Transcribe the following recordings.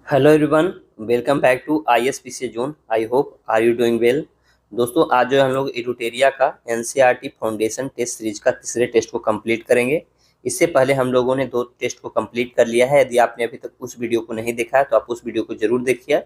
Hello everyone, welcome back to ISPCA zone. I hope are you doing well. दोस्तों, आज जो है हम लोग एडुटेरिया का NCERT फाउंडेशन टेस्ट सीरीज का तीसरे टेस्ट को कंप्लीट करेंगे। इससे पहले हम लोगों ने 2 टेस्ट को कंप्लीट कर लिया है। यदि आपने अभी तक उस वीडियो को नहीं देखा है तो आप उस वीडियो को जरूर देखिए,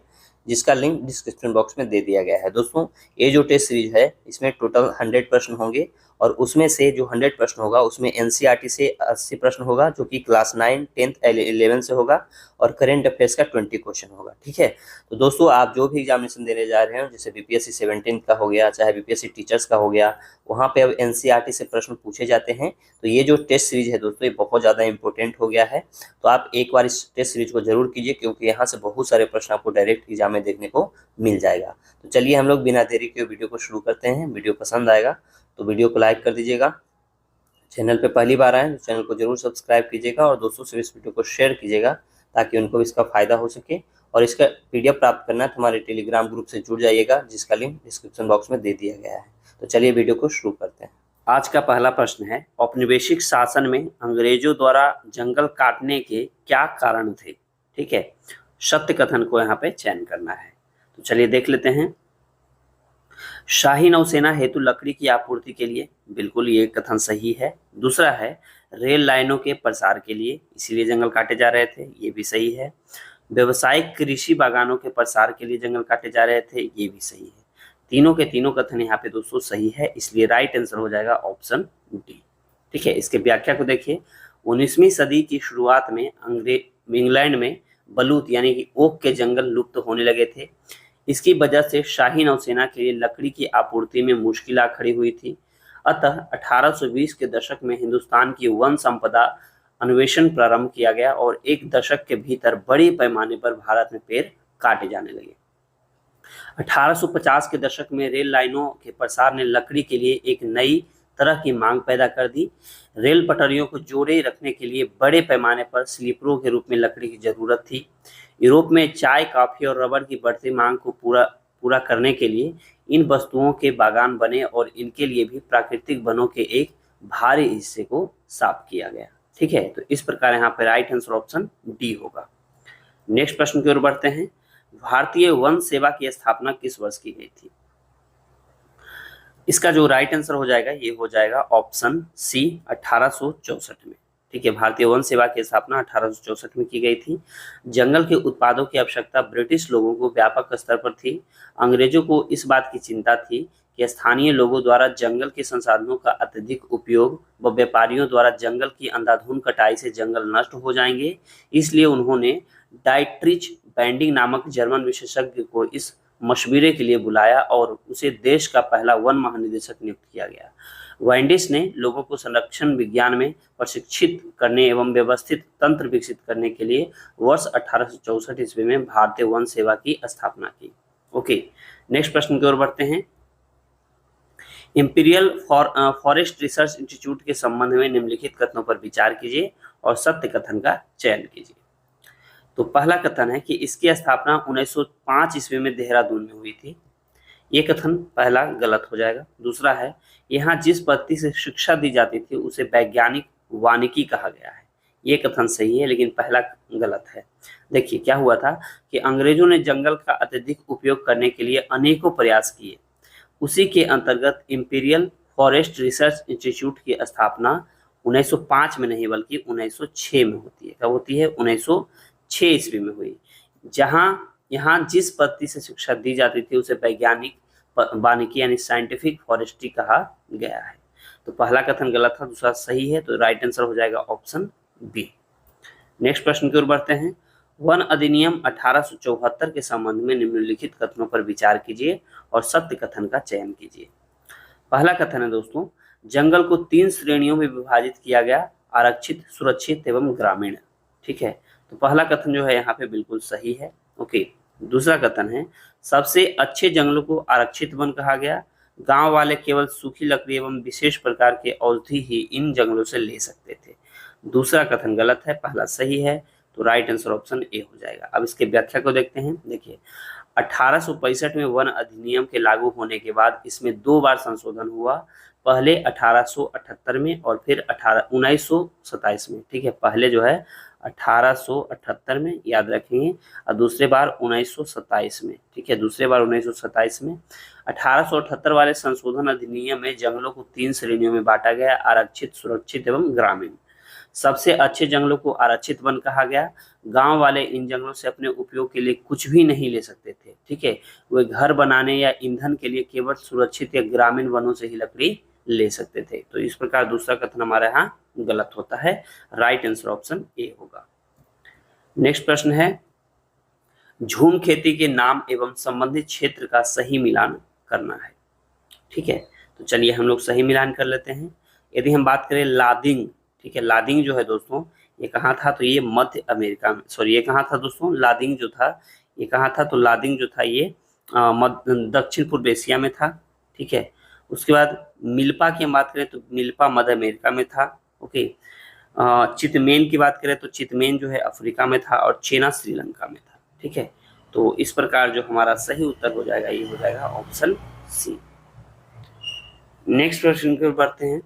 जिसका लिंक डिस्क्रिप्शन बॉक्स में दे दिया गया है। दोस्तों, ये जो टेस्ट सीरीज है इसमें टोटल 100 प्रश्न होंगे और उसमें से जो 100 प्रश्न होगा उसमें NCERT से 80 प्रश्न होगा, जो कि क्लास 9, 10th, 11 से होगा, और करेंट अफेयर्स का 20 क्वेश्चन होगा। ठीक है, तो दोस्तों आप जो भी एग्जामिनेशन देने जा रहे हो, जैसे BPSC 17 का हो गया, चाहे BPSC टीचर्स का हो गया, वहाँ पे अब NCERT से प्रश्न पूछे जाते हैं। तो ये जो टेस्ट सीरीज है दोस्तों, ये बहुत ज़्यादा इंपॉर्टेंट हो गया है। तो आप एक बार इस टेस्ट सीरीज को जरूर कीजिए, क्योंकि यहाँ से बहुत सारे प्रश्न आपको डायरेक्ट एग्जाम में देखने को मिल जाएगा। तो चलिए हम लोग बिना देरी के वीडियो को शुरू करते हैं। वीडियो पसंद आएगा तो वीडियो को लाइक कर दीजिएगा। चैनल पे पहली बार आए तो चैनल को जरूर सब्सक्राइब कीजिएगा और दोस्तों से इस वीडियो को शेयर कीजिएगा, ताकि उनको भी इसका फायदा हो सके। और इसका PDF प्राप्त करना है तो हमारे टेलीग्राम ग्रुप से जुड़ जाइएगा, जिसका लिंक डिस्क्रिप्शन बॉक्स में दे दिया गया है। तो चलिए वीडियो को शुरू करते हैं। आज का पहला प्रश्न है, औपनिवेशिक शासन में अंग्रेजों द्वारा जंगल काटने के क्या कारण थे। ठीक है, सत्य कथन को यहाँ पे चयन करना है। तो चलिए देख लेते हैं। शाही नौसेना हेतु लकड़ी की आपूर्ति के लिए, बिल्कुल ये कथन सही है। दूसरा है रेल लाइनों के प्रसार के लिए, इसीलिए जंगल काटे जा रहे थे, ये भी सही है। व्यवसायिक कृषि बागानों के प्रसार के लिए जंगल काटे जा रहे थे, ये भी सही है। तीनों के तीनों कथन यहाँ पे दोस्तों सही है, इसलिए राइट आंसर हो जाएगा ऑप्शन डी। ठीक है, इसके व्याख्या को देखिए। 19वीं सदी की शुरुआत में इंग्लैंड में बलूत यानी कि ओक के जंगल लुप्त होने लगे थे। इसकी वजह से शाही नौसेना के लिए लकड़ी की आपूर्ति में मुश्किलें खड़ी हुई थी। अतः 1820 के दशक में हिंदुस्तान की वन संपदा अन्वेषण प्रारंभ किया गया और एक दशक के भीतर बड़े पैमाने पर भारत में पेड़ काटे जाने लगे। 1850 के दशक में रेल लाइनों के प्रसार ने लकड़ी के लिए एक नई तरह की मांग पैदा कर दी। रेल पटरियों को जोड़े रखने के लिए बड़े पैमाने पर स्लीपरों के रूप में लकड़ी की जरूरत थी। यूरोप में चाय, कॉफी और रबर की बढ़ती मांग को पूरा करने के लिए इन वस्तुओं के बागान बने और इनके लिए भी प्राकृतिक वनों के एक भारी हिस्से को साफ किया गया। ठीक है, तो इस प्रकार यहाँ पे राइट आंसर ऑप्शन डी होगा। नेक्स्ट प्रश्न की ओर बढ़ते हैं। भारतीय वन सेवा की स्थापना किस वर्ष की गई थी। इसका जो राइट आंसर हो जाएगा ये हो जाएगा ऑप्शन सी, 1864 में। ठीक है, भारतीय वन सेवा की स्थापना 1864 में की गई थी। जंगल के उत्पादों की आवश्यकता ब्रिटिश लोगों को व्यापक स्तर पर थी। अंग्रेजों को इस बात की चिंता थी कि स्थानीय लोगों द्वारा जंगल के संसाधनों का अत्यधिक उपयोग व व्यापारियों द्वारा जंगल की अंधाधुंध कटाई से जंगल नष्ट हो जाएंगे। इसलिए उन्होंने डाइट्रिच बैंडिंग नामक जर्मन विशेषज्ञ को इस मशवरे के लिए बुलाया और उसे देश का पहला वन महानिदेशक नियुक्त किया गया। वैंडिस ने लोगों को संरक्षण विज्ञान में प्रशिक्षित करने एवं व्यवस्थित तंत्र विकसित करने के लिए वर्ष 1864 ईस्वी में भारतीय वन सेवा की स्थापना की। ओके, नेक्स्ट प्रश्न की ओर बढ़ते हैं। इंपीरियल फॉरेस्ट रिसर्च इंस्टीट्यूट के संबंध में निम्नलिखित कथनों पर विचार कीजिए और सत्य कथन का चयन कीजिए। तो पहला कथन है कि इसकी स्थापना 1905 ईस्वी में देहरादून में हुई थी। ये कथन पहला गलत हो जाएगा। दूसरा है, यहाँ जिस पद्धति से शिक्षा दी जाती थी उसे वैज्ञानिक वानिकी कहा गया है। ये कथन सही है, लेकिन पहला गलत है। देखिए क्या हुआ था कि अंग्रेजों ने जंगल का अत्यधिक उपयोग करने के लिए अनेकों प्रयास किए। उसी के अंतर्गत इंपीरियल फॉरेस्ट रिसर्च इंस्टीट्यूट की स्थापना 1905 में नहीं बल्कि 1906 में होती है। कब होती है? 1906 ईस्वी में हुई। जहां यहाँ जिस पद्धति से शिक्षा दी जाती थी उसे वैज्ञानिक वानिकी यानी साइंटिफिक फॉरेस्ट्री कहा गया है। तो पहला कथन गलत था, दूसरा सही है, तो राइट आंसर हो जाएगा ऑप्शन बी। नेक्स्ट प्रश्न की ओर बढ़ते हैं। वन अधिनियम 1874 के संबंध में निम्नलिखित कथनों पर विचार कीजिए और सत्य कथन का चयन कीजिए। पहला कथन है दोस्तों, जंगल को 3 श्रेणियों में विभाजित किया गया, आरक्षित, सुरक्षित एवं ग्रामीण। ठीक है, तो पहला कथन जो है यहाँ पे बिल्कुल सही है। ओके, दूसरा कथन है, सबसे अच्छे जंगलों को आरक्षित वन कहा गया। गांव वाले केवल सूखी लकड़ी एवं विशेष प्रकार के औषधि ही इन जंगलों से ले सकते थे। दूसरा कथन गलत है, पहला सही है, तो राइट आंसर ऑप्शन ए हो जाएगा। अब इसके व्याख्या को देखते हैं। देखिए, 1865 में वन अधिनियम के लागू होने के बाद इसमें 2 बार संशोधन हुआ। पहले 1878 में और फिर 1927 में। ठीक है, पहले जो है 1878 में, याद रखेंगे, और दूसरे बार 1927 में। ठीक है, दूसरे बार 1927 में। 1878 वाले संशोधन अधिनियम में जंगलों को 3 श्रेणियों में बांटा गया: आरक्षित, सुरक्षित एवं ग्रामीण। सबसे अच्छे जंगलों को आरक्षित वन कहा गया। गांव वाले इन जंगलों से अपने उपयोग के लिए कुछ भी नहीं ले सकते थे। ठीक है, वे घर बनाने या ईंधन के लिए केवल सुरक्षित या ग्रामीण वनों से ही लकड़ी ले सकते थे। तो इस प्रकार दूसरा कथन हमारे यहाँ गलत होता है। राइट आंसर ऑप्शन ए होगा। नेक्स्ट प्रश्न है, झूम खेती के नाम एवं संबंधित क्षेत्र का सही मिलान करना है। ठीक है, तो चलिए हम लोग सही मिलान कर लेते हैं। यदि हम बात करें लादिंग, ठीक है, लादिंग जो है दोस्तों ये कहाँ था, तो ये मध्य अमेरिका में, सॉरी ये कहाँ था दोस्तों, लादिंग जो था ये कहाँ था, तो लादिंग जो था ये दक्षिण पूर्व एशिया में था। ठीक है, उसके बाद मिल्पा की हम बात करें तो मिल्पा मध्य अमेरिका में था। ओके, चितमेन की बात करें तो चितमेन जो है अफ्रीका में था, और चेना श्रीलंका में था। ठीक है, तो इस प्रकार जो हमारा सही उत्तर हो जाएगा ये हो जाएगा ऑप्शन सी। नेक्स्ट प्रश्न की ओर बढ़ते हैं।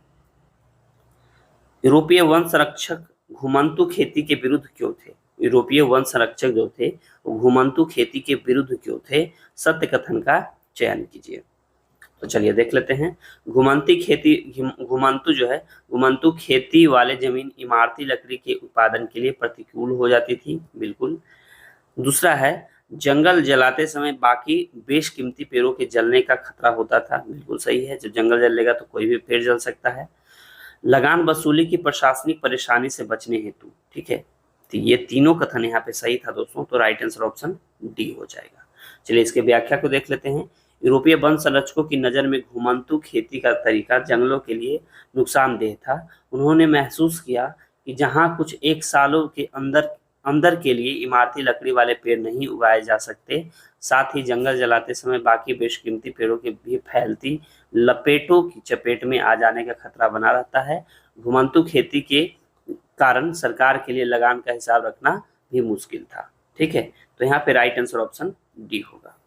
यूरोपीय वन संरक्षक घुमंतु खेती के विरुद्ध क्यों थे? यूरोपीय वन संरक्षक जो थे वो घुमंतु खेती के विरुद्ध क्यों थे? सत्य कथन का चयन कीजिए। तो चलिए देख लेते हैं। घुमंतु जो है, घुमंतु खेती वाले जमीन इमारती लकड़ी के उत्पादन के लिए प्रतिकूल हो जाती थी, बिल्कुल। दूसरा है, जंगल जलाते समय बाकी बेशकीमती पेड़ों के जलने का खतरा होता था, बिल्कुल सही है, जब जंगल जलेगा तो कोई भी पेड़ जल सकता है। लगान वसूली की प्रशासनिक परेशानी से बचने हेतु। ठीक है, तो ये तीनों कथन यहाँ पे सही था दोस्तों, तो राइट आंसर ऑप्शन डी हो जाएगा। चलिए इसके व्याख्या को देख लेते हैं। यूरोपीय वन संरक्षकों की नज़र में घुमंतु खेती का तरीका जंगलों के लिए नुकसानदेह था। उन्होंने महसूस किया कि जहां कुछ एक सालों के अंदर के लिए इमारती लकड़ी वाले पेड़ नहीं उगाए जा सकते, साथ ही जंगल जलाते समय बाकी बेशकीमती पेड़ों के भी फैलती लपेटों की चपेट में आ जाने का खतरा बना रहता है। घुमंतु खेती के कारण सरकार के लिए लगान का हिसाब रखना भी मुश्किल था। ठीक है, तो यहाँ पे राइट आंसर ऑप्शन डी होगा।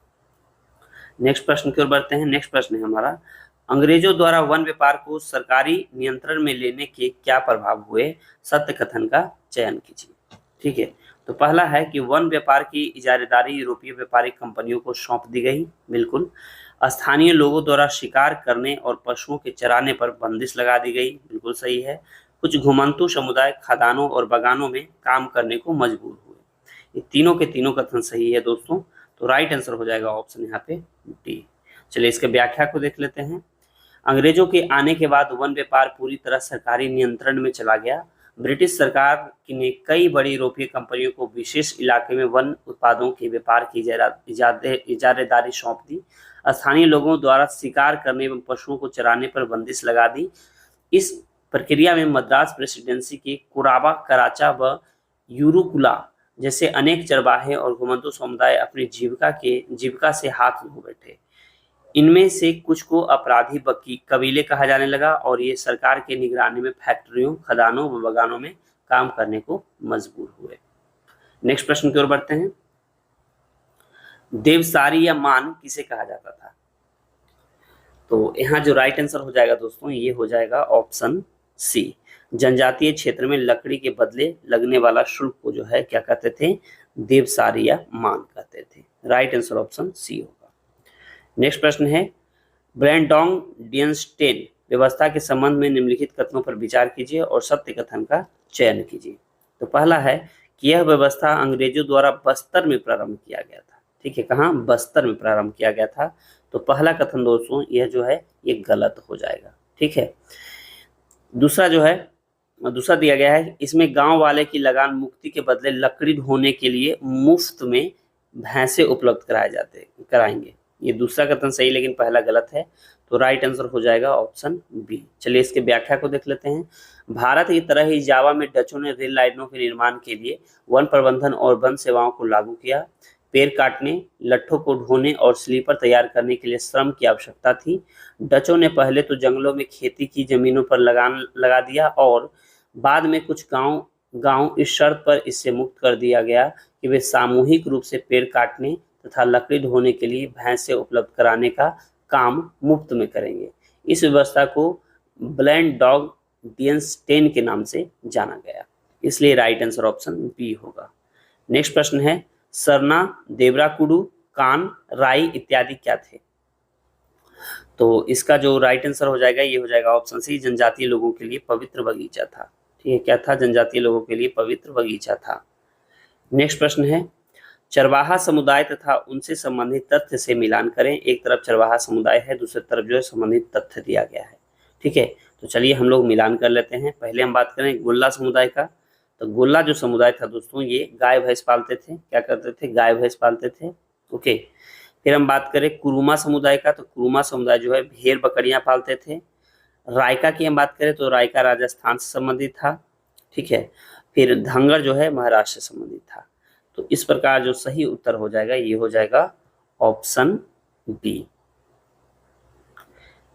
नेक्स्ट प्रश्न की ओर बढ़ते हैं। नेक्स्ट प्रश्न है हमारा, अंग्रेजों द्वारा वन व्यापार को सरकारी नियंत्रण में लेने के क्या प्रभाव हुए? सत्य कथन का चयन कीजिए। ठीक है, तो पहला है कि वन व्यापार की इजारेदारी यूरोपीय व्यापारिक कंपनियों को सौंप दी गई, बिल्कुल। स्थानीय लोगों द्वारा शिकार करने और पशुओं के चराने पर बंदिश लगा दी गई, बिल्कुल सही है। कुछ घुमंतु समुदाय खदानों और बागानों में काम करने को मजबूर हुए। ये तीनों के तीनों कथन सही है दोस्तों, तो राइट आंसर हो जाएगा ऑप्शन यहाँ पे डी। चलिए इसके व्याख्या को देख लेते हैं। अंग्रेजों के आने के बाद वन व्यापार पूरी तरह सरकारी नियंत्रण में चला गया। ब्रिटिश सरकार ने कई बड़ी यूरोपीय कंपनियों को विशेष इलाके में वन उत्पादों के व्यापार की इजारेदारी सौंप दी। स्थानीय लोगों द्वारा शिकार करने एवं पशुओं को चराने पर बंदिश लगा दी। इस प्रक्रिया में मद्रास प्रेसिडेंसी के कुराबा, कराचा व यूरुकुला जैसे अनेक चरवाहे और घुमंतु समुदाय अपनी जीविका से हाथ धो बैठे। इनमें से कुछ को अपराधी कबीले कहा जाने लगा और ये सरकार के निगरानी में फैक्ट्रियों, खदानों व बागानों में काम करने को मजबूर हुए। नेक्स्ट प्रश्न की ओर बढ़ते हैं। देवसारी या मान किसे कहा जाता था? तो यहाँ जो राइट आंसर हो जाएगा दोस्तों ये हो जाएगा ऑप्शन सी। जनजातीय क्षेत्र में लकड़ी के बदले लगने वाला शुल्क को जो है क्या कहते थे? देवसारी या मान कहते थे। राइट आंसर ऑप्शन सी होगा। नेक्स्ट प्रश्न है, ब्रैंडॉन्ग-डियनस्टेन व्यवस्था के संबंध में निम्नलिखित कथनों पर विचार कीजिए और सत्य कथन का चयन कीजिए। तो पहला है कि यह व्यवस्था अंग्रेजों द्वारा बस्तर में प्रारंभ किया गया था। ठीक है, कहाँ? बस्तर में प्रारंभ किया गया था। तो पहला कथन दोस्तों यह जो है ये गलत हो जाएगा। ठीक है, दूसरा दिया गया है, इसमें गांव वाले की लगान मुक्ति के बदले लकड़ी ढोने के लिए मुफ्त में भैंसे उपलब्ध कराएंगे। ये दूसरा कथन सही लेकिन पहला गलत है, तो राइट आंसर हो जाएगा ऑप्शन बी। चलिए इसके व्याख्या को देख लेते हैं। भारत की तरह ही जावा में डचों ने रेल लाइनों के निर्माण के लिए वन प्रबंधन और वन सेवाओं को लागू किया। पेड़ काटने, लट्ठों को ढोने और स्लीपर तैयार करने के लिए श्रम की आवश्यकता थी। डचों ने पहले तो जंगलों में खेती की जमीनों पर लगान लगा दिया और बाद में कुछ गांव इस शर्त पर इससे मुक्त कर दिया गया कि वे सामूहिक रूप से पेड़ काटने तथा लकड़ी ढोने के लिए भैंसे उपलब्ध कराने का काम मुफ्त में करेंगे। इस व्यवस्था को ब्रैंडॉन्ग-डियनस्टेन के नाम से जाना गया। इसलिए राइट आंसर ऑप्शन बी होगा। नेक्स्ट प्रश्न है, सरना, देवराकुडू, कान, राई इत्यादि क्या थे? तो इसका जो राइट आंसर हो जाएगा ये हो जाएगा ऑप्शन सी, जनजातीय लोगों के लिए पवित्र बगीचा था। ठीक है, क्या था? जनजातीय लोगों के लिए पवित्र बगीचा था। नेक्स्ट प्रश्न है, चरवाहा समुदाय तथा उनसे संबंधित तथ्य से मिलान करें। एक तरफ चरवाहा समुदाय है, दूसरी तरफ जो है संबंधित तथ्य दिया गया है। ठीक है, तो चलिए हम लोग मिलान कर लेते हैं। पहले हम बात करें गोल्ला समुदाय का। तो गोल्ला जो समुदाय था दोस्तों, ये गाय भैंस पालते थे। क्या करते थे? गाय भैंस पालते थे। ओके, फिर हम बात करें कुरुमा समुदाय का। तो कुरुमा समुदाय जो है भेड़ बकरियां पालते थे। रायका की हम बात करें तो रायका राजस्थान से संबंधित था। ठीक है, फिर धंगर जो है महाराष्ट्र से संबंधित था। तो इस प्रकार जो सही उत्तर हो जाएगा ये हो जाएगा ऑप्शन बी।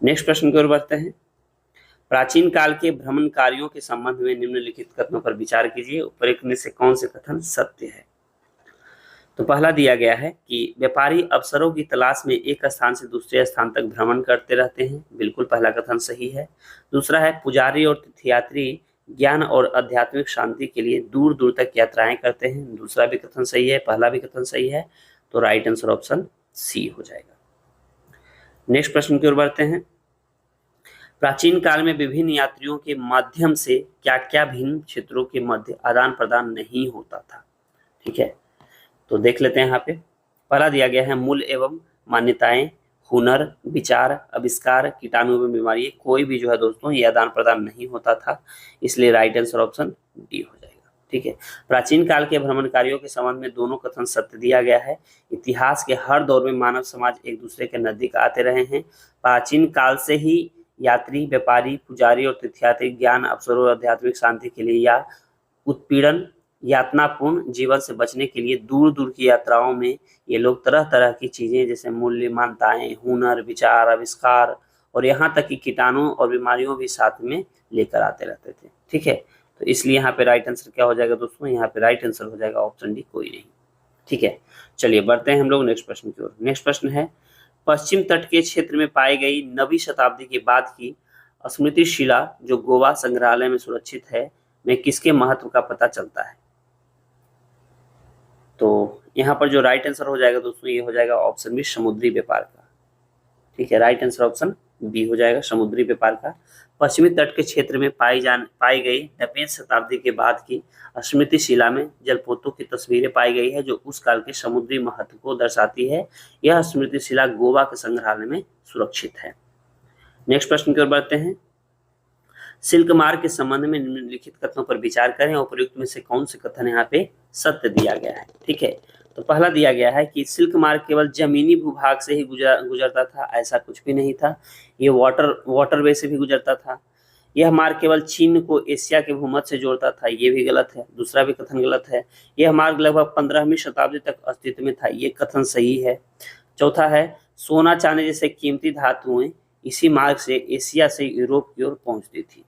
नेक्स्ट प्रश्न की ओर बढ़ते हैं। प्राचीन काल के भ्रमणकारियों के संबंध में निम्नलिखित कथनों पर विचार कीजिए। उपरोक्त में से कौन से कथन सत्य है? तो पहला दिया गया है कि व्यापारी अवसरों की तलाश में एक स्थान से दूसरे स्थान तक भ्रमण करते रहते हैं। बिल्कुल, पहला कथन सही है। दूसरा है, पुजारी और तीर्थयात्री ज्ञान और आध्यात्मिक शांति के लिए दूर दूर तक यात्राएं करते हैं। दूसरा भी कथन सही है, पहला भी कथन सही है। तो राइट आंसर ऑप्शन सी हो जाएगा। नेक्स्ट प्रश्न की ओर बढ़ते हैं। प्राचीन काल में विभिन्न यात्रियों के माध्यम से क्या क्या भिन्न क्षेत्रों के मध्य आदान प्रदान नहीं होता था? ठीक है, तो देख लेते हैं। यहाँ पे पहला दिया गया है, मूल्य एवं मान्यताएं, हुनर, विचार, आविष्कार, कीटाणु एवं बीमारी। कोई भी जो है दोस्तों ये आदान प्रदान नहीं होता था, इसलिए राइट आंसर ऑप्शन डी हो जाएगा। ठीक है, प्राचीन काल के भ्रमणकारियों के संबंध में दोनों कथन सत्य दिया गया है। इतिहास के हर दौर में मानव समाज एक दूसरे के नजदीक आते रहे हैं। प्राचीन काल से ही यात्री, व्यापारी, पुजारी और तीर्थयात्री ज्ञान, अवसरों और आध्यात्मिक शांति के लिए या उत्पीड़न, यातनापूर्ण जीवन से बचने के लिए दूर दूर की यात्राओं में ये लोग तरह तरह की चीजें जैसे मूल्य, मान्यताएं, हुनर, विचार, आविष्कार और यहाँ तक कि कीटाणु और बीमारियों भी साथ में लेकर आते रहते थे। ठीक है, तो इसलिए यहाँ पे राइट आंसर क्या हो जाएगा दोस्तों? यहाँ पे राइट आंसर हो जाएगा ऑप्शन डी, कोई नहीं। ठीक है, चलिए बढ़ते हैं हम लोग नेक्स्ट प्रश्न की ओर। नेक्स्ट प्रश्न है, पश्चिम तट के क्षेत्र में पाई गई 9वीं शताब्दी के बाद की स्मृति शिला जो गोवा संग्रहालय में सुरक्षित है, में किसके महत्व का पता चलता है? तो यहाँ पर जो राइट आंसर हो जाएगा दोस्तों ये हो जाएगा ऑप्शन बी, समुद्री व्यापार का। ठीक है, राइट आंसर ऑप्शन बी हो जाएगा, समुद्री व्यापार का। पश्चिमी तट के क्षेत्र में पाई गई 9वीं शताब्दी के बाद की स्मृति शिला में जलपोतों की तस्वीरें पाई गई है जो उस काल के समुद्री महत्व को दर्शाती है। यह स्मृति शिला गोवा के संग्रहालय में सुरक्षित है। नेक्स्ट प्रश्न की ओर बढ़ते हैं। सिल्क मार्ग के संबंध में निम्नलिखित कथनों पर विचार करें। उपयुक्त में से कौन से कथन यहाँ पे सत्य दिया गया है? ठीक है, तो पहला दिया गया है कि सिल्क मार्ग केवल जमीनी भूभाग से ही गुजरता था। ऐसा कुछ भी नहीं था, ये वाटरवे से भी गुजरता था। यह मार्ग केवल चीन को एशिया के भूमध्य से जोड़ता था, ये भी गलत है। दूसरा भी कथन गलत है। यह मार्ग लगभग 15वीं शताब्दी तक अस्तित्व में था, ये कथन सही है। चौथा है, सोना चांदी जैसे कीमती धातुएं इसी मार्ग से एशिया से यूरोप की ओर पहुंचती थी।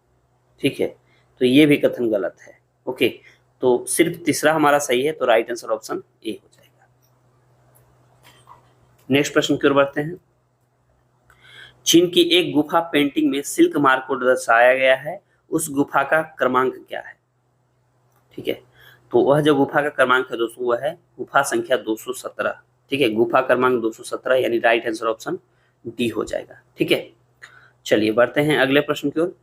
ठीक है, तो ये भी कथन गलत है। ओके, तो सिर्फ तीसरा हमारा सही है, तो राइट आंसर ऑप्शन ए हो जाएगा। नेक्स्ट प्रश्न की ओर बढ़ते हैं। चीन की एक गुफा पेंटिंग में सिल्क मार्ग को दर्शाया गया है, उस गुफा का क्रमांक क्या है? ठीक है, तो वह जो गुफा का क्रमांक है दोस्तों वह है गुफा संख्या 217। ठीक है, गुफा क्रमांक 217 यानी राइट आंसर ऑप्शन डी हो जाएगा। ठीक है, चलिए बढ़ते हैं अगले प्रश्न की ओर।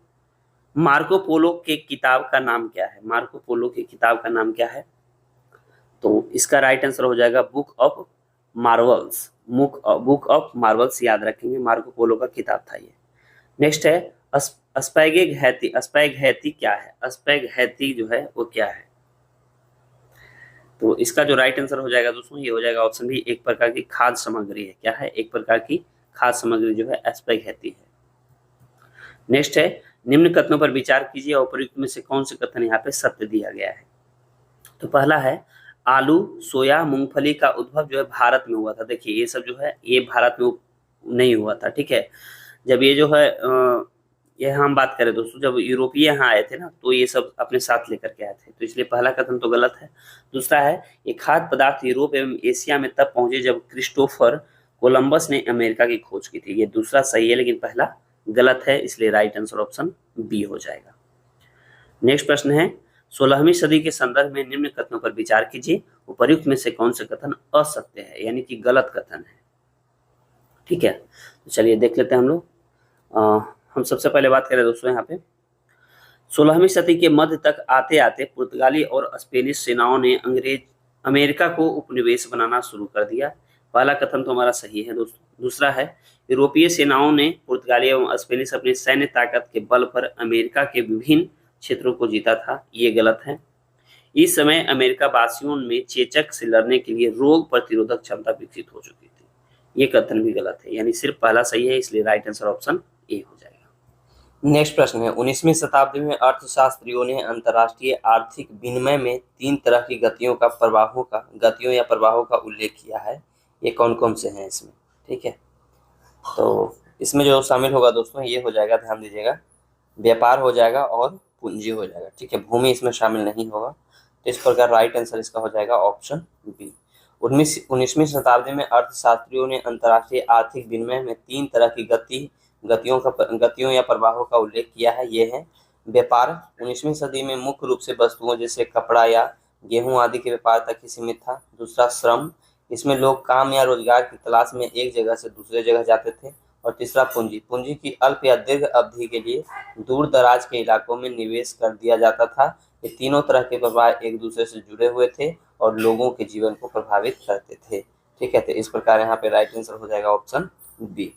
मार्को पोलो के किताब का नाम क्या है? मार्को पोलो की किताब का नाम क्या है? तो इसका राइट आंसर हो जाएगा book of Marvels. Book of Marvels याद रखेंगे, मार्को पोलो का किताब था ये। नेक्स्ट है अस्पैगैथी। अस्पैगैथी क्या है? अस्पैगैथी जो है वो क्या है? तो इसका जो राइट आंसर हो जाएगा दोस्तों ये हो जाएगा ऑप्शन बी, एक प्रकार की खाद्य सामग्री है। क्या है? एक प्रकार की खाद्य सामग्री जो है अस्पैगैथी है। नेक्स्ट है, निम्न कथनों पर विचार कीजिए और उपयुक्त में से कौन से कथन यहाँ पे सत्य दिया गया है? तो पहला है, आलू, सोया, मूंगफली का उद्भव जो है भारत में हुआ था। देखिए ये सब जो है ये भारत में नहीं हुआ था। ठीक है, जब ये जो है ये हम बात करें दोस्तों, जब यूरोपीय यहाँ आए थे ना तो ये सब अपने साथ लेकर के आए थे, तो इसलिए पहला कथन तो गलत है। दूसरा है, ये खाद्य पदार्थ यूरोप एवं एशिया में तब पहुंचे जब क्रिस्टोफर कोलंबस ने अमेरिका की खोज की थी। ये दूसरा सही है लेकिन पहला गलत है, इसलिए राइट आंसर ऑप्शन बी हो जाएगा। नेक्स्ट प्रश्न है, 16वीं सदी के संदर्भ में निम्न कथनों पर विचार कीजिए, उपर्युक्त में से कौन से कथन असत्य है, यानी कि गलत कथन है। ठीक है, तो चलिए देख लेते हैं हम लोग। हम सबसे पहले बात करें दोस्तों यहाँ पे 16वीं सदी के मध्य तक आते आते पुर्तगाली और स्पेनिश सेनाओं ने अमेरिका को उपनिवेश बनाना शुरू कर दिया। पहला कथन तो हमारा सही है दोस्तों। दूसरा है यूरोपीय सेनाओं ने पुर्तगाली एवं स्पेनिश अपनी सैन्य ताकत के बल पर अमेरिका के विभिन्न क्षेत्रों को जीता था, ये गलत है। इस समय अमेरिका वासियों में चेचक से लड़ने के लिए रोग प्रतिरोधक क्षमता विकसित हो चुकी थी, ये कथन भी गलत है, यानी सिर्फ पहला सही है, इसलिए राइट आंसर ऑप्शन ए हो जाएगा। नेक्स्ट प्रश्न है 19वीं शताब्दी में अर्थशास्त्रियों ने अंतर्राष्ट्रीय आर्थिक विनिमय में 3 तरह की गतियों या प्रवाहों का उल्लेख किया है, ये कौन कौन से हैं इसमें। ठीक है, तो इसमें जो शामिल होगा दोस्तों ये हो जाएगा, ध्यान दीजिएगा, व्यापार हो जाएगा और पूंजी हो जाएगा। ठीक है, भूमि इसमें शामिल नहीं होगा, तो इस प्रकार राइट आंसर इसका हो जाएगा ऑप्शन बी। 19वीं शताब्दी में अर्थशास्त्रियों ने अंतर्राष्ट्रीय आर्थिक विनिमय में 3 तरह की गतियों या प्रवाहों का उल्लेख किया है, ये है व्यापार। 19वीं सदी में मुख्य रूप से वस्तुओं जैसे कपड़ा या गेहूं आदि के व्यापार तक ही सीमित था। दूसरा श्रम, इसमें लोग काम या रोजगार की तलाश में एक जगह से दूसरे जगह जाते थे। और तीसरा पूंजी की अल्प या दीर्घ अवधि के लिए दूर दराज के इलाकों में निवेश कर दिया जाता था। ये तीनों तरह के प्रवाह एक दूसरे से जुड़े हुए थे और लोगों के जीवन को प्रभावित करते थे। ठीक है, तो इस प्रकार यहाँ पे राइट आंसर हो जाएगा ऑप्शन बी।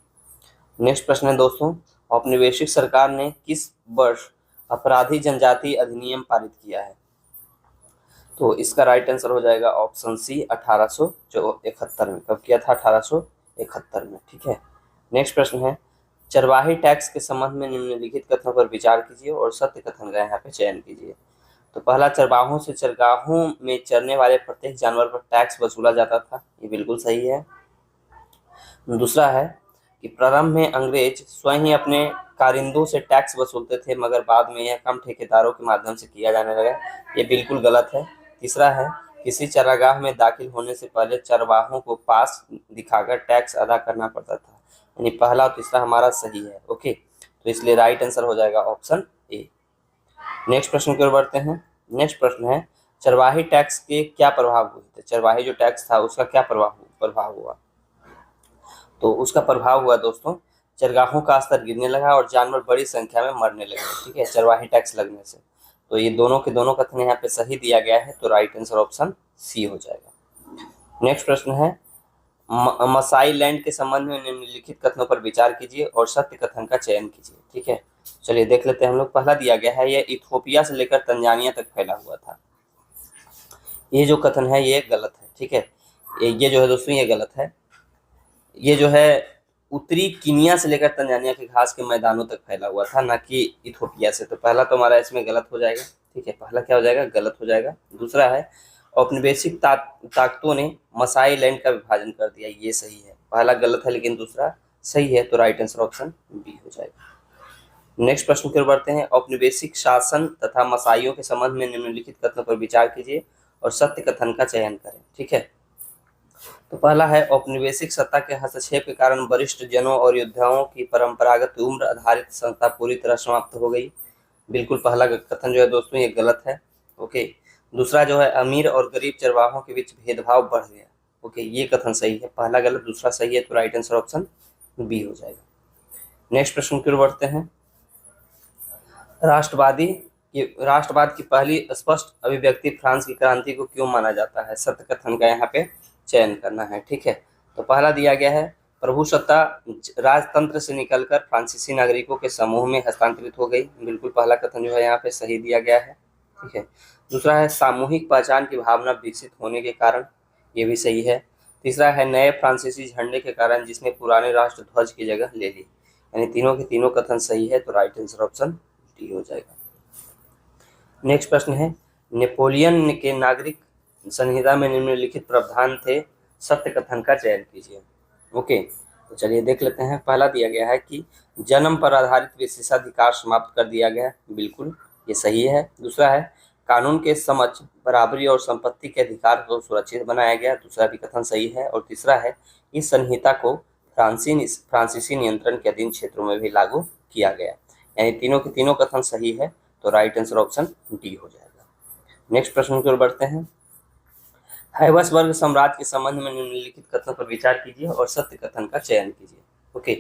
नेक्स्ट प्रश्न है दोस्तों, औपनिवेशिक सरकार ने किस वर्ष अपराधी जनजाति अधिनियम पारित किया है। तो इसका राइट आंसर हो जाएगा ऑप्शन सी 1871 में। कब किया था? 1871 में। ठीक है, नेक्स्ट प्रश्न है चरवाही टैक्स के संबंध में निम्नलिखित कथनों पर विचार कीजिए और सत्य कथन का यहाँ पे चयन कीजिए। तो पहला, चरवाहों से चरगाहों में चरने वाले प्रत्येक जानवर पर टैक्स वसूला जाता था, ये बिल्कुल सही है। दूसरा है कि प्रारंभ में अंग्रेज स्वयं ही अपने कारिंदों से टैक्स वसूलते थे, मगर बाद में यह कम ठेकेदारों के माध्यम से किया जाने लगा, ये बिल्कुल गलत है। तीसरा है किसी चरागाह में दाखिल होने से पहले चरवाहों को पास दिखाकर टैक्स अदा करना पड़ता था, यानी पहला और तीसरा हमारा सही है। ओके, तो इसलिए राइट आंसर हो जाएगा ऑप्शन ए। नेक्स्ट प्रश्न की ओर बढ़ते हैं। नेक्स्ट प्रश्न है चरवाही टैक्स के क्या प्रभाव हुए थे। चरवाही जो टैक्स था उसका क्या प्रभाव हुआ। तो उसका प्रभाव हुआ दोस्तों, चरगाहों का स्तर गिरने लगा और जानवर बड़ी संख्या में मरने लगे। ठीक है, चरवाही टैक्स लगने से। तो ये दोनों के दोनों कथन यहाँ पे सही दिया गया है, तो राइट आंसर ऑप्शन सी हो जाएगा। नेक्स्ट प्रश्न है मसाई लैंड के संबंध में निम्नलिखित कथनों पर विचार कीजिए और सत्य कथन का चयन कीजिए। ठीक है, चलिए देख लेते हैं हम लोग। पहला दिया गया है यह इथोपिया से लेकर तंजानिया तक फैला हुआ था, ये जो कथन है ये गलत है। ठीक है, ये जो है दोस्तों ये गलत है। ये जो है उत्तरी कीनिया से लेकर तंजानिया के घास के मैदानों तक फैला हुआ था, ना कि इथोपिया से। तो पहला तो हमारा इसमें गलत हो जाएगा। ठीक है, पहला क्या हो जाएगा? गलत हो जाएगा। दूसरा है औपनिवेशिक ताकतों ने मसाई लैंड का विभाजन कर दिया, ये सही है। पहला गलत है लेकिन दूसरा सही है, तो राइट आंसर ऑप्शन बी हो जाएगा। नेक्स्ट प्रश्न की ओर बढ़ते हैं। औपनिवेशिक शासन तथा मसाइयों के संबंध में निम्नलिखित कथनों पर विचार कीजिए और सत्य कथन का चयन करें। ठीक है, तो पहला है औपनिवेशिक सत्ता के हस्तक्षेप के कारण वरिष्ठ जनों और योद्धाओं की परंपरागत उम्र आधारित संस्था पूरी तरह समाप्त हो गई, बिल्कुल पहला कथन जो है दोस्तों ये गलत है। ओके, दूसरा जो है अमीर और गरीब चरवाहों के बीच भेदभाव बढ़ गया। ओके, ये कथन सही है। पहला गलत, दूसरा सही है, तो राइट आंसर ऑप्शन बी हो जाएगा। नेक्स्ट प्रश्न की ओर बढ़ते हैं। राष्ट्रवाद की पहली स्पष्ट अभिव्यक्ति फ्रांस की क्रांति को क्यों माना जाता है। सत्य कथन का यहाँ पे चयन करना है। ठीक है, तो पहला दिया गया है प्रभुसत्ता राजतंत्र से निकलकर फ्रांसीसी नागरिकों के समूह में हस्तांतरित हो गई, बिल्कुल पहला कथन जो है यहाँ पे सही दिया गया है। ठीक है, दूसरा है सामूहिक पहचान की भावना विकसित होने के कारण, ये भी सही है। तीसरा है नए फ्रांसीसी झंडे के कारण जिसने पुराने राष्ट्र ध्वज की जगह ले ली, यानी तीनों के तीनों कथन सही है, तो राइट आंसर ऑप्शन डी हो जाएगा। नेक्स्ट प्रश्न है नेपोलियन के नागरिक संहिता में निम्नलिखित प्रावधान थे, सत्य कथन का चयन कीजिए। ओके, तो चलिए देख लेते हैं। पहला दिया गया है कि जन्म पर आधारित विशेषाधिकार समाप्त कर दिया गया, बिल्कुल ये सही है। दूसरा है कानून के समक्ष बराबरी और संपत्ति के अधिकार को सुरक्षित बनाया गया, दूसरा भी कथन सही है। और तीसरा है इस संहिता को फ्रांसीसी नियंत्रण के अधीन क्षेत्रों में भी लागू किया गया, यानी तीनों के तीनों कथन सही है, तो राइट आंसर ऑप्शन डी हो जाएगा। नेक्स्ट प्रश्न की ओर बढ़ते हैं। हैबसबर्ग साम्राज्य के संबंध में निम्नलिखित कथनों पर विचार कीजिए और सत्य कथन का चयन कीजिए। ओके,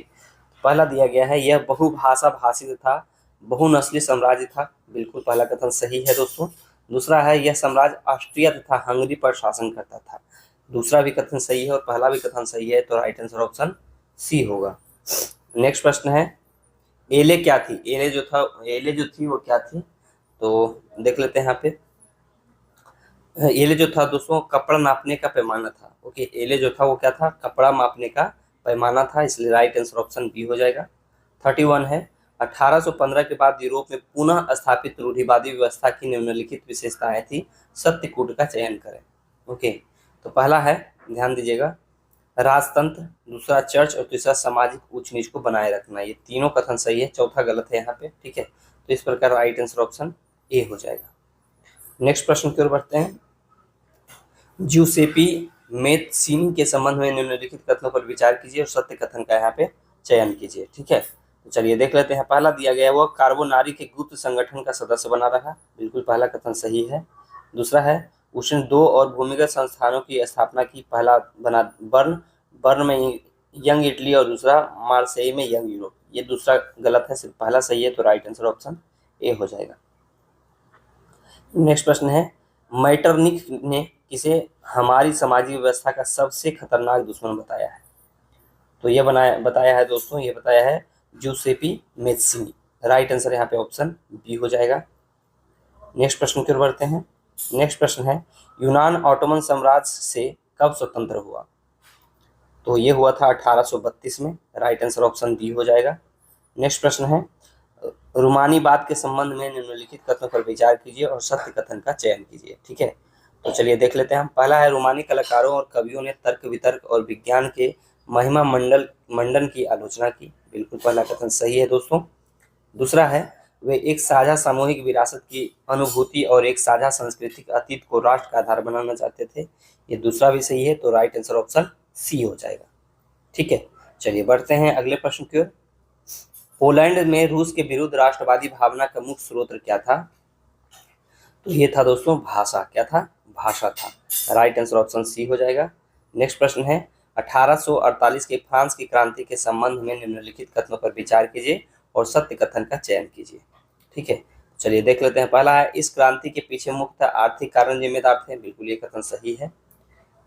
पहला दिया गया है, यह बहुभाषा भाषित था, बहुनस्ली साम्राज्य था। बिल्कुल पहला कथन सही है दोस्तों। दूसरा है, यह साम्राज्य ऑस्ट्रिया तथा हंगरी पर शासन करता था। दूसरा भी कथन सही है और पहला भी कथन सही है, तो राइट आंसर ऑप्शन सी होगा। नेक्स्ट प्रश्न है, एले क्या थी? एले जो थी वो क्या थी? तो देख लेते हैं यहाँ पे। एले जो था दोस्तों, कपड़ा नापने का पैमाना था। ओके, एले जो था वो क्या था? कपड़ा मापने का पैमाना था, इसलिए राइट आंसर ऑप्शन बी हो जाएगा। 31 है, 1815 के बाद यूरोप में पुनः स्थापित रूढ़िवादी व्यवस्था की निम्नलिखित विशेषताएं थी, सत्यकूट का चयन करें। ओके, तो पहला है, ध्यान दीजिएगा, राजतंत्र, दूसरा चर्च और तीसरा सामाजिक ऊंच नीच को बनाए रखना। ये तीनों कथन सही है, चौथा गलत है यहाँ पे। ठीक है, तो इस प्रकार राइट आंसर ऑप्शन ए हो जाएगा। नेक्स्ट प्रश्न की ओर बढ़ते हैं। ज्यूसेपी मेत्सिनी के संबंध में निम्नलिखित कथनों पर विचार कीजिए और सत्य कथन का यहाँ पे चयन कीजिए। ठीक है, तो चलिए देख लेते हैं। पहला दिया गया वो कार्बोनारी के गुप्त संगठन का सदस्य बना रहा। बिल्कुल पहला कथन सही है। दूसरा है, उसने 2 और भूमिगत संस्थानों की स्थापना की। पहला बना बर्न में यंग इटली और दूसरा मार्सेई में यंग यूरोप। ये दूसरा गलत है, सिर्फ पहला सही है, तो राइट आंसर ऑप्शन ए हो जाएगा। नेक्स्ट प्रश्न है, मैटरनिक ने किसे हमारी सामाजिक व्यवस्था का सबसे खतरनाक दुश्मन बताया है? तो ये बताया है दोस्तों, ये बताया है ज्यूसेपी मेत्सिनी। राइट आंसर यहाँ पे ऑप्शन बी हो जाएगा। नेक्स्ट प्रश्न की ओर बढ़ते हैं। नेक्स्ट प्रश्न है, यूनान ऑटोमन साम्राज्य से कब स्वतंत्र हुआ? तो ये हुआ था 1832 में। राइट आंसर ऑप्शन बी हो जाएगा। नेक्स्ट प्रश्न है, रूमानीवाद के संबंध में निम्नलिखित कथनों पर विचार कीजिए और सत्य कथन का चयन कीजिए। ठीक है, तो चलिए देख लेते हैं हम। पहला है, रूमानी कलाकारों और कवियों ने तर्क वितर्क और विज्ञान के महिमा मंडन की आलोचना की। बिल्कुल पहला कथन सही है दोस्तों। दूसरा है, वे एक साझा सामूहिक विरासत की अनुभूति और एक साझा सांस्कृतिक अतीत को राष्ट्र का आधार बनाना चाहते थे। ये दूसरा भी सही है, तो राइट आंसर ऑप्शन सी हो जाएगा। ठीक है, चलिए बढ़ते हैं अगले प्रश्न की ओर। पोलैंड में रूस के विरुद्ध राष्ट्रवादी भावना का मुख्य स्रोत क्या था? तो ये था दोस्तों भाषा। क्या था? भाषा था। राइट आंसर ऑप्शन सी हो जाएगा। नेक्स्ट प्रश्न है, 1848 के फ्रांस की क्रांति के संबंध में निम्नलिखित कथनों पर विचार कीजिए और सत्य कथन का चयन कीजिए। ठीक है, चलिए देख लेते हैं। पहला है, इस क्रांति के पीछे मुख्य आर्थिक कारण जिम्मेदार थे। बिल्कुल ये कथन सही है।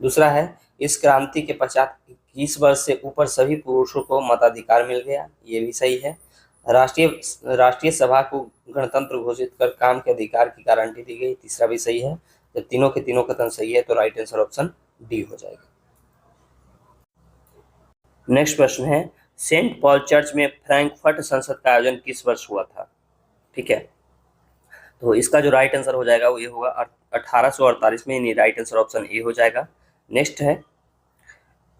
दूसरा है, इस क्रांति के पश्चात 21 वर्ष से ऊपर सभी पुरुषों को मताधिकार मिल गया। ये भी सही है। राष्ट्रीय सभा को गणतंत्र घोषित कर काम के अधिकार की गारंटी दी गई। तीसरा भी सही है। जब तीनों के तीनों कथन सही है, तो राइट आंसर ऑप्शन डी हो जाएगा। नेक्स्ट प्रश्न है, सेंट पॉल चर्च में फ्रैंकफर्ट संसद का आयोजन किस वर्ष हुआ था? ठीक है, तो इसका जो राइट आंसर हो जाएगा वो ये होगा 1848 में, यानी राइट आंसर ऑप्शन ए हो जाएगा। नेक्स्ट है,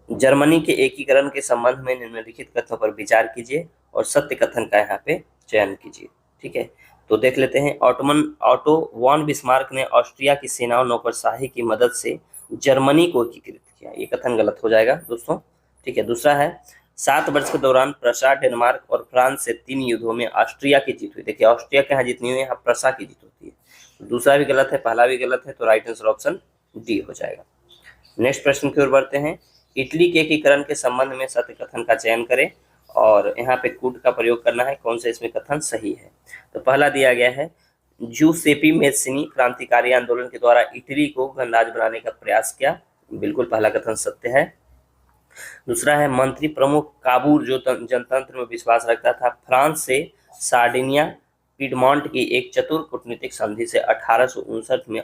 जर्मनी के एकीकरण के संबंध में निम्नलिखित कथनों पर विचार कीजिए और सत्य कथन का यहाँ पे चयन कीजिए। ठीक है, तो देख लेते हैं। ऑटो वॉन बिस्मार्क ने ऑस्ट्रिया की सेनाओं नौकरशाही की मदद से जर्मनी को एकीकृत किया। ये कथन गलत हो जाएगा दोस्तों। ठीक है, दूसरा है, 7 वर्ष के दौरान प्रसा, डेनमार्क और फ्रांस से 3 युद्धों में ऑस्ट्रिया की जीत हुई। देखिए, ऑस्ट्रिया के यहाँ जीत नहीं हुई, यहाँ प्रसा की जीत होती है। तो दूसरा भी गलत है, पहला भी गलत है, तो राइट आंसर ऑप्शन डी हो जाएगा। नेक्स्ट प्रश्न की ओर बढ़ते हैं। इटली के एकीकरण के संबंध में सत्य कथन का चयन करें और यहाँ पे कूट का प्रयोग करना है। कौन सा इसमें कथन सही है? तो पहला दिया गया है, ज्यूसेपी मेत्सिनी क्रांतिकारी आंदोलन के द्वारा इटली को गणराज्य बनाने का प्रयास किया। बिल्कुल पहला कथन सत्य है। दूसरा है, मंत्री प्रमुख काबूर जो जनतंत्र में विश्वास रखता था, फ्रांस से सार्डिनिया पिडमॉन्ट की एक चतुर कूटनीतिक संधि से 1859 में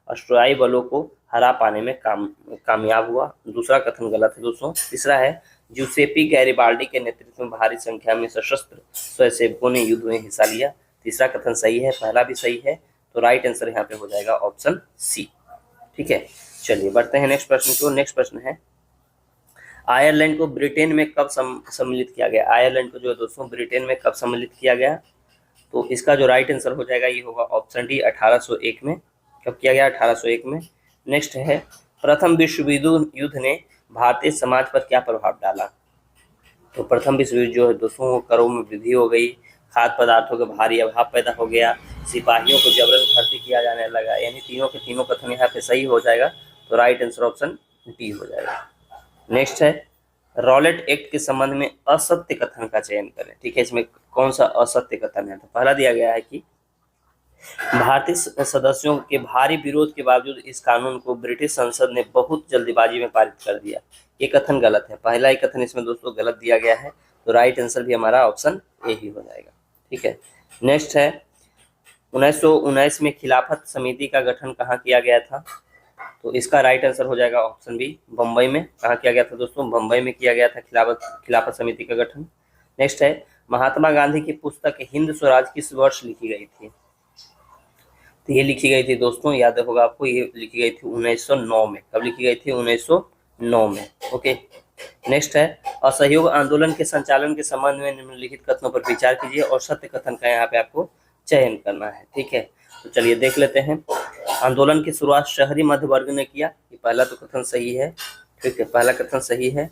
ऑस्ट्रियाई बलों को हरा पाने में कामयाब हुआ। दूसरा कथन गलत है दोस्तों। तीसरा है, ज्यूसेपी गैरिबाल्डी के नेतृत्व में भारी संख्या में सशस्त्र स्वयंसेवकों ने युद्ध में हिस्सा लिया। तीसरा कथन सही है, पहला भी सही है, तो राइट आंसर यहाँ पे हो जाएगा ऑप्शन सी। ठीक है, चलिए बढ़ते हैं नेक्स्ट प्रश्न की ओर। नेक्स्ट प्रश्न है, आयरलैंड को ब्रिटेन में कब सम्मिलित किया गया? आयरलैंड को जो है दोस्तों ब्रिटेन में कब सम्मिलित किया गया? तो इसका जो राइट आंसर हो जाएगा ये होगा ऑप्शन डी, 1801 में। कब किया गया? 1801 में। नेक्स्ट है, प्रथम विश्व युद्ध ने भारतीय समाज पर क्या प्रभाव डाला? तो प्रथम विश्व युद्ध जो है दोस्तों, करों में वृद्धि हो गई, खाद्य पदार्थों के भारी अभाव पैदा हो गया, सिपाहियों को जबरन भर्ती किया जाने लगा। यानी तीनों के तीनों कथन यहाँ पे सही हो जाएगा, तो राइट आंसर ऑप्शन डी हो जाएगा। नेक्स्ट है, रॉलेट एक्ट के संबंध में असत्य कथन का चयन करें। ठीक है, इसमें कौन सा असत्य कथन है? तो पहला दिया गया है कि भारतीय सदस्यों के भारी विरोध के बावजूद इस कानून को ब्रिटिश संसद ने बहुत जल्दीबाजी में पारित कर दिया। ये कथन गलत है। पहला ही कथन इसमें दोस्तों गलत दिया गया है, तो राइट आंसर भी हमारा ऑप्शन ए ही हो जाएगा। ठीक है, नेक्स्ट है, 1919 में खिलाफत समिति का गठन कहाँ किया गया था? तो इसका राइट आंसर हो जाएगा ऑप्शन बी, बम्बई में। कहाँ किया गया था दोस्तों? बम्बई में किया गया था खिलाफत समिति का गठन। नेक्स्ट है, महात्मा गांधी की पुस्तक हिंद स्वराज किस वर्ष लिखी गई थी? तो ये लिखी गई थी दोस्तों, याद होगा आपको, ये लिखी गई थी 1909 में। कब लिखी गई थी? 1909 में। ओके, नेक्स्ट है, असहयोग आंदोलन के संचालन के संबंध में निम्नलिखित कथनों पर विचार कीजिए और सत्य कथन का यहाँ पे आपको चयन करना है। ठीक है, तो चलिए देख लेते हैं। आंदोलन की शुरुआत शहरी मध्य वर्ग ने किया, ये पहला तो कथन सही है। ठीक है, पहला कथन सही है।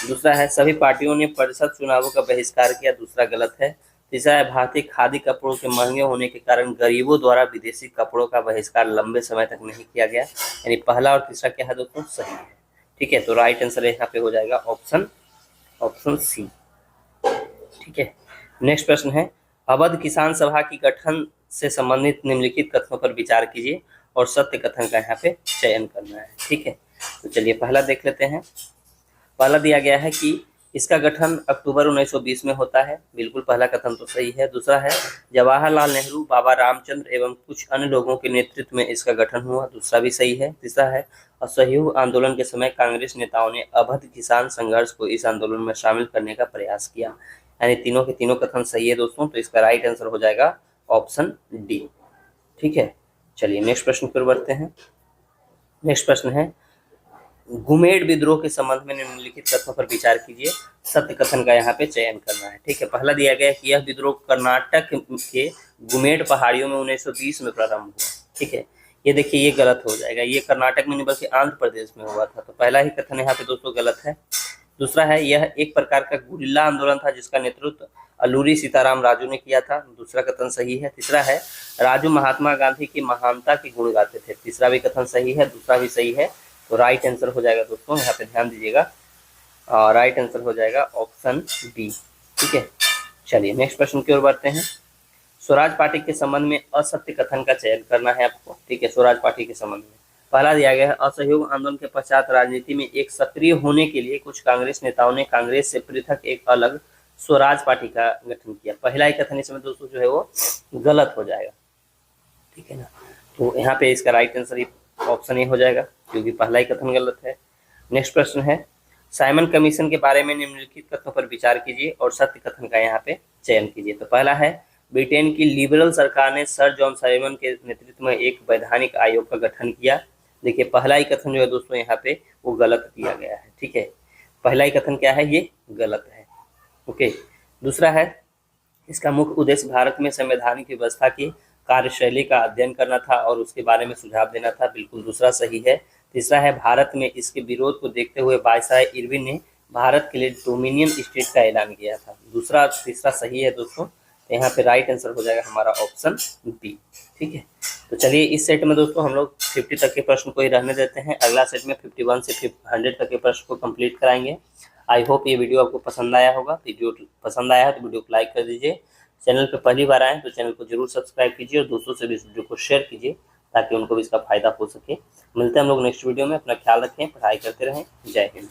दूसरा है, सभी पार्टियों ने परिषद चुनावों का बहिष्कार किया, दूसरा गलत है। तीसरा है, भारतीय खादी कपड़ों के महंगे होने के कारण गरीबों द्वारा विदेशी कपड़ों का बहिष्कार लंबे समय तक नहीं किया गया। यानी पहला और तीसरा क्या है दोस्तों? सही है। ठीक है, तो राइट आंसर यहाँ पे हो जाएगा ऑप्शन सी। ठीक है, नेक्स्ट प्रश्न है, अवध किसान सभा की गठन से संबंधित निम्नलिखित कथनों पर विचार कीजिए और सत्य कथन का यहाँ पे चयन करना है। ठीक है, तो चलिए पहला देख लेते हैं। पहला दिया गया है कि इसका गठन अक्टूबर 1920 में होता है, बिल्कुल पहला कथन तो सही है। दूसरा है, जवाहरलाल नेहरू, बाबा रामचंद्र एवं कुछ अन्य लोगों के नेतृत्व में इसका गठन हुआ, दूसरा भी सही है। तीसरा है, असहयोग आंदोलन के समय कांग्रेस नेताओं ने अवध किसान संघर्ष को इस आंदोलन में शामिल करने का प्रयास किया। यानी तीनों के तीनों कथन सही है दोस्तों, तो इसका राइट आंसर हो जाएगा ऑप्शन डी। ठीक है, चलिए नेक्स्ट प्रश्न पर बढ़ते हैं। नेक्स्ट प्रश्न है, गुमेड़ विद्रोह के संबंध में निम्नलिखित कथनों पर विचार कीजिए, सत्य कथन का यहाँ पे चयन करना है। ठीक है, पहला दिया गया है कि यह विद्रोह कर्नाटक के गुमेड़ पहाड़ियों में 1920 में प्रारंभ हुआ। ठीक है, ये देखिए ये गलत हो जाएगा, ये कर्नाटक में नहीं बल्कि आंध्र प्रदेश में हुआ था, तो पहला ही कथन यहाँ पे दोस्तों गलत है। दूसरा है, यह एक प्रकार का गुरिल्ला आंदोलन था जिसका नेतृत्व अल्लूरी सीताराम राजू ने किया था, दूसरा कथन सही है। तीसरा है, राजू महात्मा गांधी की महानता के गुण गाते थे, तीसरा भी कथन सही है, दूसरा भी सही है, तो राइट आंसर हो जाएगा दोस्तों, यहाँ पे ध्यान दीजिएगा, राइट आंसर हो जाएगा ऑप्शन बी। ठीक है, चलिए नेक्स्ट प्रश्न की ओर बढ़ते हैं। स्वराज पार्टी के संबंध में असत्य कथन का चयन करना है आपको। ठीक है, स्वराज पार्टी के संबंध में पहला दिया गया है, असहयोग आंदोलन के पश्चात राजनीति में एक सक्रिय होने के लिए कुछ कांग्रेस नेताओं ने कांग्रेस से पृथक एक अलग स्वराज पार्टी का गठन किया। पहला ही कथन इसमें दोस्तों जो है वो गलत हो जाएगा। ठीक है ना, तो यहाँ पे इसका राइट आंसर ऑप्शन ए हो जाएगा क्योंकि पहला ही कथन गलत है। नेक्स्ट प्रश्न है, साइमन कमीशन के बारे में निम्नलिखित कथनों पर विचार कीजिए और सत्य कथन का यहाँ पे चयन कीजिए। तो पहला है, ब्रिटेन की लिबरल सरकार ने सर जॉन साइमन के नेतृत्व में एक वैधानिक आयोग का गठन किया। देखिए पहला ही कथन जो है दोस्तों यहाँ पे वो गलत दिया गया है। ठीक है, पहला ही कथन क्या है? ये गलत है। ओके, दूसरा है, इसका मुख्य उद्देश्य भारत में संवैधानिक व्यवस्था की कार्यशैली का अध्ययन करना था और उसके बारे में सुझाव देना था, बिल्कुल दूसरा सही है। तीसरा है, भारत में इसके विरोध को देखते हुए वायसराय इरविन ने भारत के लिए डोमिनियन स्टेट का ऐलान किया था, दूसरा तीसरा सही है दोस्तों, तो यहाँ पे राइट आंसर हो जाएगा हमारा ऑप्शन बी। ठीक है, तो चलिए इस सेट में दोस्तों हम लोग 50 तक के प्रश्न को ही रहने देते हैं, अगला सेट में 51 से 100 तक के प्रश्न को कंप्लीट कराएंगे। आई होप ये वीडियो आपको पसंद आया होगा। वीडियो पसंद आया है तो वीडियो को लाइक कर दीजिए, चैनल पर पहली बार आए तो चैनल को जरूर सब्सक्राइब कीजिए और दोस्तों से भी इस वीडियो को शेयर कीजिए ताकि उनको भी इसका फायदा हो सके। मिलते हैं हम लोग नेक्स्ट वीडियो में, अपना ख्याल रखें, पढ़ाई करते रहें। जय हिंद।